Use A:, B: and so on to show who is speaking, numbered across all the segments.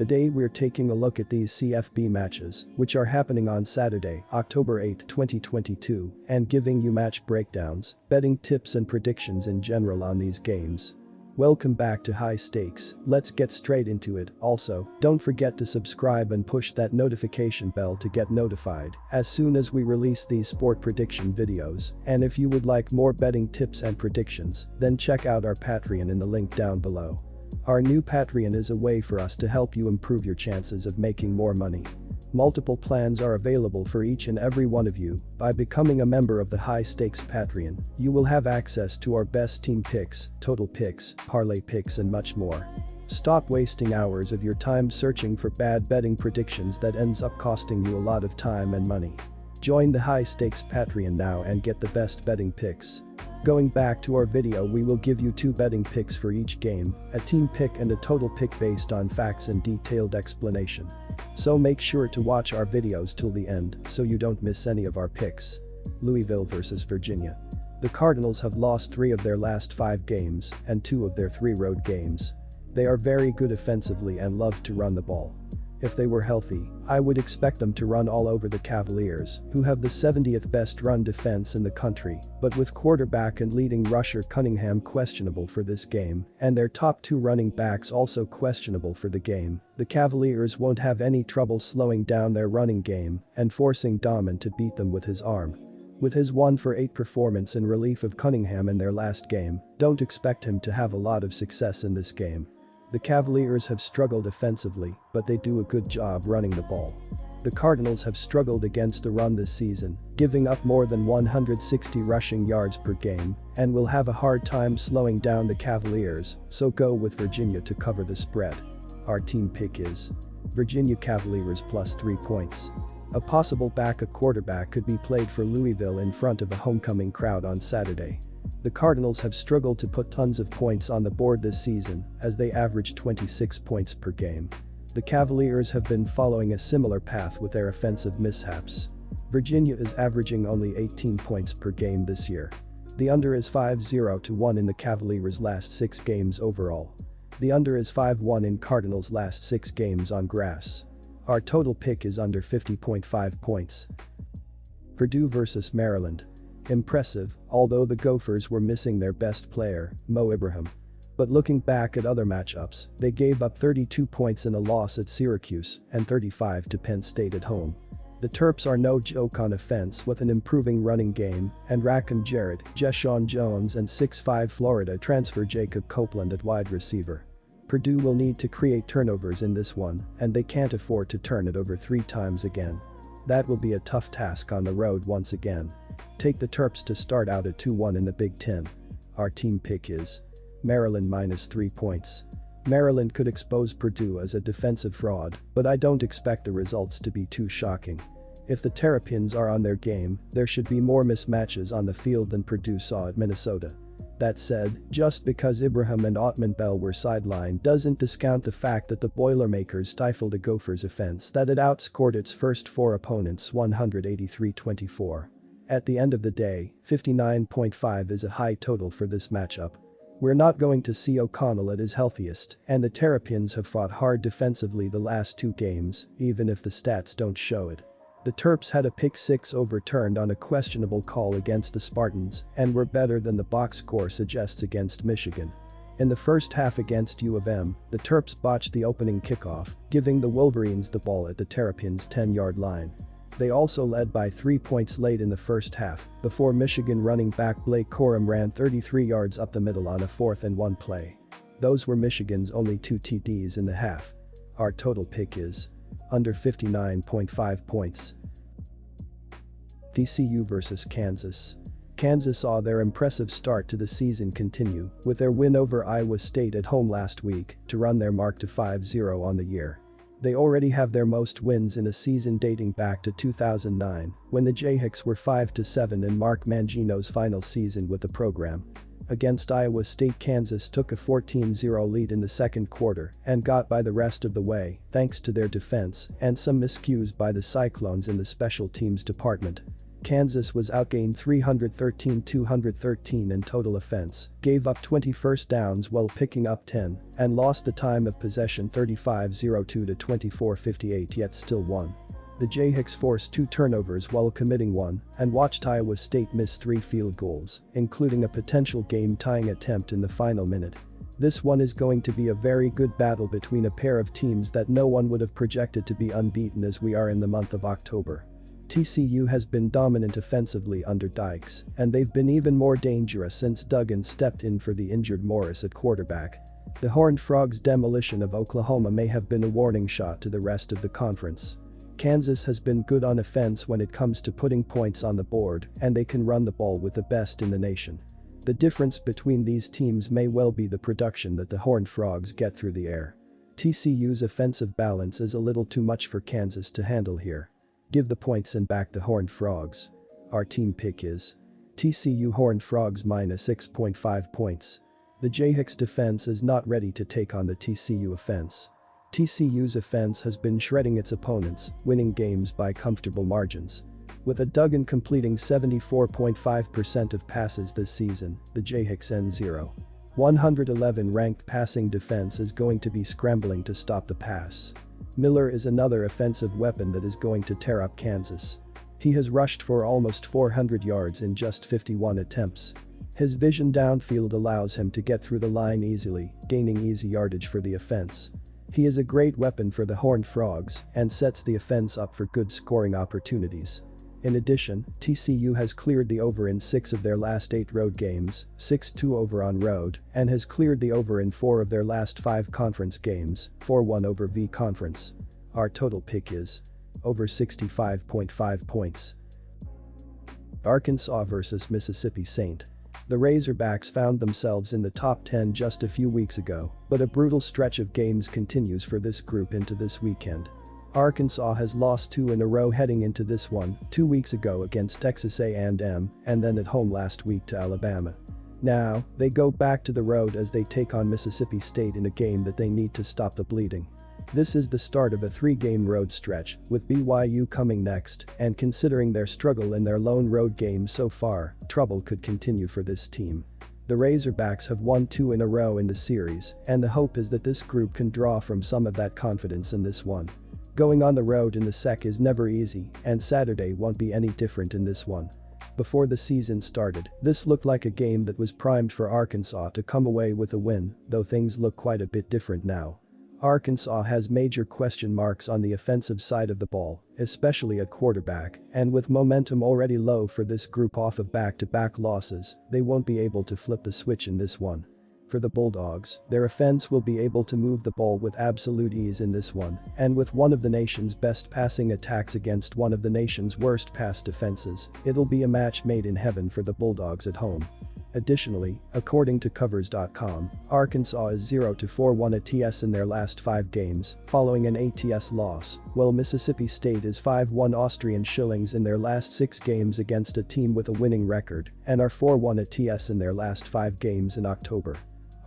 A: Today we're taking a look at these CFB matches, which are happening on Saturday, October 8, 2022, and giving you match breakdowns, betting tips and predictions in general on these games. Welcome back to High Stakes, let's get straight into it. Also, don't forget to subscribe and push that notification bell to get notified as soon as we release these sport prediction videos, and if you would like more betting tips and predictions, then check out our Patreon in the link down below. Our new Patreon is a way for us to help you improve your chances of making more money. Multiple plans are available for each and every one of you. By becoming a member of the High Stakes Patreon, you will have access to our best team picks, total picks, parlay picks and much more. Stop wasting hours of your time searching for bad betting predictions that ends up costing you a lot of time and money. Join the High Stakes Patreon now and get the best betting picks. Going back to our video, we will give you 2 betting picks for each game, a team pick and a total pick based on facts and detailed explanation. So make sure to watch our videos till the end so you don't miss any of our picks. Louisville vs Virginia. The Cardinals have lost 3 of their last 5 games and 2 of their 3 road games. They are very good offensively and love to run the ball. If they were healthy, I would expect them to run all over the Cavaliers, who have the 70th best run defense in the country, but with quarterback and leading rusher Cunningham questionable for this game, and their top 2 running backs also questionable for the game, the Cavaliers won't have any trouble slowing down their running game and forcing Dahman to beat them with his arm. With his 1-for-8 performance in relief of Cunningham in their last game, don't expect him to have a lot of success in this game. The Cavaliers have struggled offensively, but they do a good job running the ball. The Cardinals have struggled against the run this season, giving up more than 160 rushing yards per game, and will have a hard time slowing down the Cavaliers, so go with Virginia to cover the spread. Our team pick is Virginia Cavaliers plus 3 points. A possible backup quarterback could be played for Louisville in front of a homecoming crowd on Saturday. The Cardinals have struggled to put tons of points on the board this season, as they average 26 points per game. The Cavaliers have been following a similar path with their offensive mishaps. Virginia is averaging only 18 points per game this year. The under is 5-0-1 in the Cavaliers' last 6 games overall. The under is 5-1 in Cardinals' last 6 games on grass. Our total pick is under 50.5 points. Purdue vs Maryland. Impressive, although the Gophers were missing their best player, Mo Ibrahim. But looking back at other matchups, they gave up 32 points in a loss at Syracuse and 35 to Penn State at home. The Terps are no joke on offense with an improving running game, and Rakim Jarrett, Jeshaun Jones and 6'5" Florida transfer Jacob Copeland at wide receiver. Purdue will need to create turnovers in this one, and they can't afford to turn it over 3 times again. That will be a tough task on the road once again. Take the Terps to start out at 2-1 in the Big Ten. Our team pick is Maryland minus 3 points. Maryland could expose Purdue as a defensive fraud, but I don't expect the results to be too shocking. If the Terrapins are on their game, there should be more mismatches on the field than Purdue saw at Minnesota. That said, just because Ibrahim and Ottman Bell were sidelined doesn't discount the fact that the Boilermakers stifled a Gophers offense that had outscored its first 4 opponents 183-24. At the end of the day, 59.5 is a high total for this matchup. We're not going to see O'Connell at his healthiest, and the Terrapins have fought hard defensively the last 2 games, even if the stats don't show it. The Terps had a pick 6 overturned on a questionable call against the Spartans and were better than the box score suggests against Michigan. In the first half against U of M, the Terps botched the opening kickoff, giving the Wolverines the ball at the Terrapins' 10-yard line. They also led by 3 points late in the first half, before Michigan running back Blake Corum ran 33 yards up the middle on a 4th and 1 play. Those were Michigan's only 2 TDs in the half. Our total pick is under 59.5 points. TCU vs Kansas. Kansas saw their impressive start to the season continue with their win over Iowa State at home last week to run their mark to 5-0 on the year. They already have their most wins in a season dating back to 2009, when the Jayhawks were 5-7 in Mark Mangino's final season with the program. Against Iowa State, Kansas took a 14-0 lead in the second quarter and got by the rest of the way thanks to their defense and some miscues by the Cyclones in the special teams department. Kansas was outgained 313-213 in total offense, gave up 20 first downs while picking up 10, and lost the time of possession 35-02 to 24-58 yet still won. The Jayhawks forced 2 turnovers while committing 1 and watched Iowa State miss 3 field goals, including a potential game-tying attempt in the final minute. This one is going to be a very good battle between a pair of teams that no one would have projected to be unbeaten as we are in the month of October. TCU has been dominant offensively under Dykes, and they've been even more dangerous since Duggan stepped in for the injured Morris at quarterback. The Horned Frogs' demolition of Oklahoma may have been a warning shot to the rest of the conference. Kansas has been good on offense when it comes to putting points on the board, and they can run the ball with the best in the nation. The difference between these teams may well be the production that the Horned Frogs get through the air. TCU's offensive balance is a little too much for Kansas to handle here. Give the points and back the Horned Frogs. Our team pick is TCU Horned Frogs minus 6.5 points. The Jayhawks defense is not ready to take on the TCU offense. TCU's offense has been shredding its opponents, winning games by comfortable margins. With a Duggan completing 74.5% of passes this season, the Jayhawks N0. 111 ranked passing defense is going to be scrambling to stop the pass. Miller is another offensive weapon that is going to tear up Kansas. He has rushed for almost 400 yards in just 51 attempts. His vision downfield allows him to get through the line easily, gaining easy yardage for the offense. He is a great weapon for the Horned Frogs and sets the offense up for good scoring opportunities. In addition, TCU has cleared the over in 6 of their last 8 road games, 6-2 over on road, and has cleared the over in 4 of their last 5 conference games, 4-1 over V Conference. Our total pick is over 65.5 points. Arkansas vs Mississippi State. The Razorbacks found themselves in the top 10 just a few weeks ago, but a brutal stretch of games continues for this group into this weekend. Arkansas has lost 2 in a row heading into this one, 2 weeks ago against Texas A&M and then at home last week to Alabama. Now, they go back to the road as they take on Mississippi State in a game that they need to stop the bleeding. This is the start of a 3-game road stretch, with BYU coming next, and considering their struggle in their lone road game so far, trouble could continue for this team. The Razorbacks have won 2 in a row in the series, and the hope is that this group can draw from some of that confidence in this one. Going on the road in the SEC is never easy, and Saturday won't be any different in this one. Before the season started, this looked like a game that was primed for Arkansas to come away with a win, though things look quite a bit different now. Arkansas has major question marks on the offensive side of the ball, especially at quarterback, and with momentum already low for this group off of back-to-back losses, they won't be able to flip the switch in this one. For the Bulldogs, their offense will be able to move the ball with absolute ease in this one, and with one of the nation's best passing attacks against one of the nation's worst pass defenses, it'll be a match made in heaven for the Bulldogs at home. Additionally, according to Covers.com, Arkansas is 0-4-1 ATS in their last 5 games, following an ATS loss, while Mississippi State is 5-1 Austrian shillings in their last 6 games against a team with a winning record, and are 4-1 ATS in their last 5 games in October.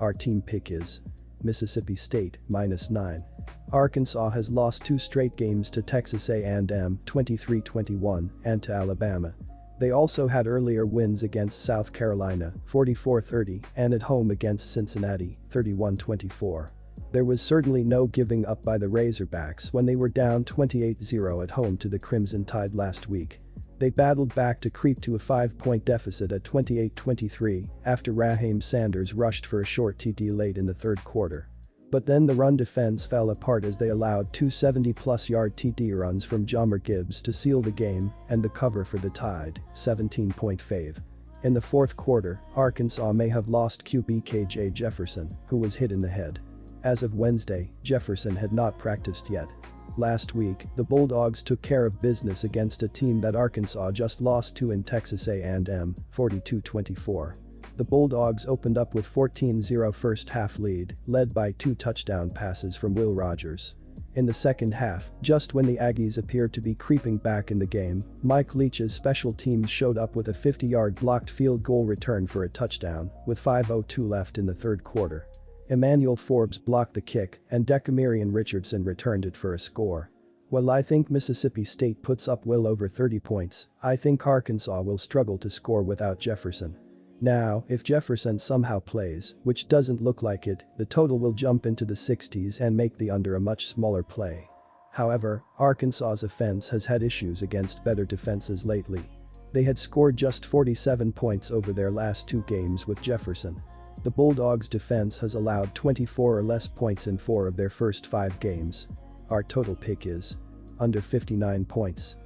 A: Our team pick is Mississippi State, -9. Arkansas has lost 2 straight games to Texas A&M, 23-21, and to Alabama. They also had earlier wins against South Carolina, 44-30, and at home against Cincinnati, 31-24. There was certainly no giving up by the Razorbacks when they were down 28-0 at home to the Crimson Tide last week. They battled back to creep to a 5-point deficit at 28-23 after Raheem Sanders rushed for a short TD late in the third quarter. But then the run defense fell apart as they allowed 2 70-plus yard TD runs from Jahmyr Gibbs to seal the game and the cover for the Tide, 17-point fave. In the fourth quarter, Arkansas may have lost QB KJ Jefferson, who was hit in the head. As of Wednesday, Jefferson had not practiced yet. Last week, the Bulldogs took care of business against a team that Arkansas just lost to in Texas A&M, 42-24. The Bulldogs opened up with 14-0 first-half lead, led by 2 touchdown passes from Will Rogers. In the second half, just when the Aggies appeared to be creeping back in the game, Mike Leach's special teams showed up with a 50-yard blocked field goal return for a touchdown, with 5:02 left in the third quarter. Emmanuel Forbes blocked the kick, and Decamerion Richardson returned it for a score. While I think Mississippi State puts up well over 30 points, I think Arkansas will struggle to score without Jefferson. Now, if Jefferson somehow plays, which doesn't look like it, the total will jump into the 60s and make the under a much smaller play. However, Arkansas's offense has had issues against better defenses lately. They had scored just 47 points over their last 2 games with Jefferson. The Bulldogs' defense has allowed 24 or less points in 4 of their first 5 games. Our total pick is under 59 points.